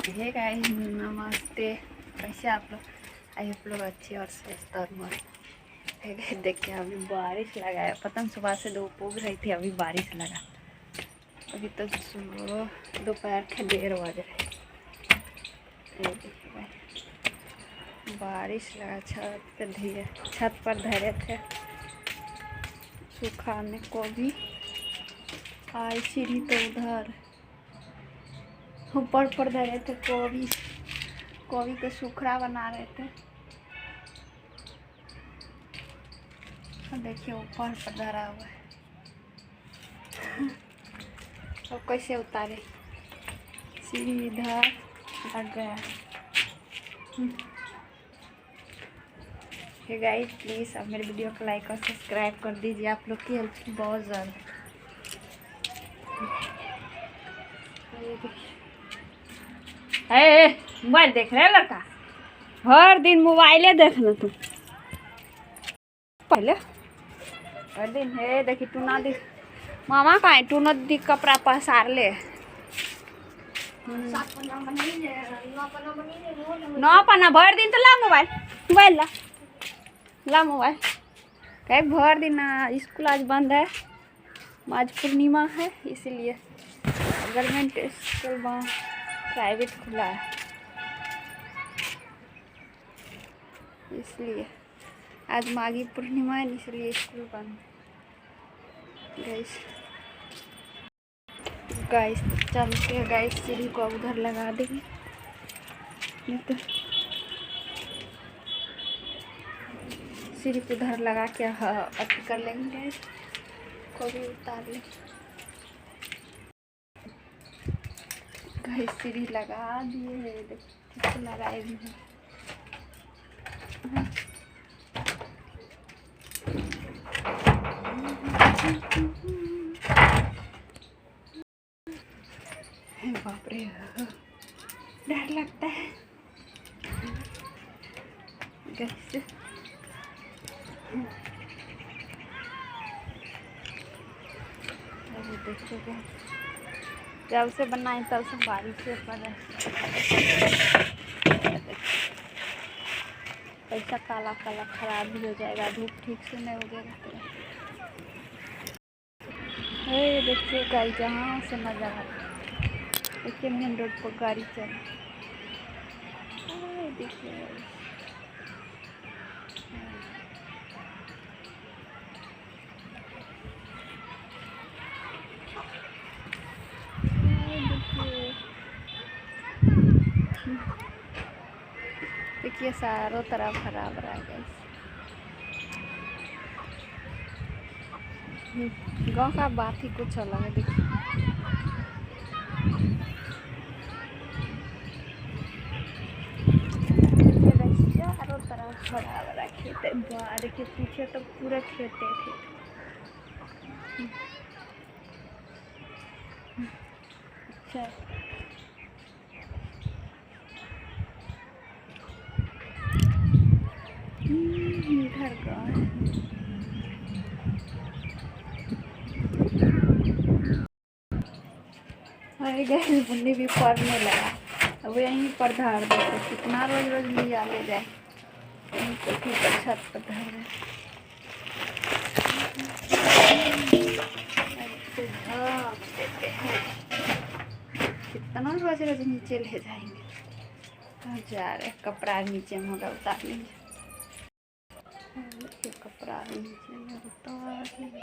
Hey guys, नमस्ते। कैसे आप लोग? आई आप लोग अच्छे और स्वस्थ और मस्त। हे गाइस, देखिए अभी बारिश लगा है। पता नहीं सुबह से धूप उग रही थी, अभी बारिश लगा। अभी तो सुबह दोपहर के 1:30 बज रहे। ये देखिए गाइस, बारिश लगा। छत पर धरे थे सुखाने को भी। आई सीढ़ी तो उधर ऊपर पर धरे थे कोबी का सूखड़ा बना रहे थे। देखिए ऊपर पर धरा हुआ है। अब कैसे उतारे? सीढ़ी इधर लग गया। हे गाइस, प्लीज़ आप मेरे वीडियो को लाइक और सब्सक्राइब कर दीजिए। आप लोग की हेल्प की बहुत ज़्यादा। मोबाइल देख रहे लड़का? हर दिन मोबाइले देखना तुम। पहले हर दिन है देखी टूना दी मामा का टूना दी कपड़ा पसार ले। न पन्ना भर दिन तो ला मोबाइल ला मोबाइल। कहीं भर दिन स्कूल आज बंद है, आज पूर्णिमा है, इसीलिए गवर्नमेंट स्कूल प्राइवेट खुला है, इसलिए आज माघी पूर्णिमा है, इसलिए स्कूल बंद है। गाइस चलते हैं गाइस, सीढ़ी को उधर लगा देंगे, नहीं तो सीढ़ी को उधर लगा के अति कर लेंगे गाइस, को भी उतार लेंगे। गाइस सीढ़ी लगा दिए है, देखिए लगाए भी हैं। बाप रे, डर लगता है। गाइस देखो, जब से बनाए तब से बारिश से पड़ रहा है। पैसा काला काला खराब भी हो जाएगा, धूप ठीक से नहीं उगेगा। देखिए गाड़ी जहाँ से मजा आ रहा है। देखिए मेन रोड पर गाड़ी चल देखिए। देखिए चारों तरफ हरा भरा है। गाँव का बात ही कुछ अलग है। देखिए चारों तरफ हरा भरा खेत है। देखिए पीछे तो पूरा खेत है। अच्छा घर गाँव है। बुन्नी भी पड़ने लगा, अब यहीं पर धार देते। कितना रोज रोज लिया ले जाए, कोठी पर छत पर धार देते हैं। कितना रोज रोज नीचे ले जाएंगे। जा रहे कपड़ा नीचे में होगा, उतार लेंगे। कपड़ा नीचे में उतार लेंगे।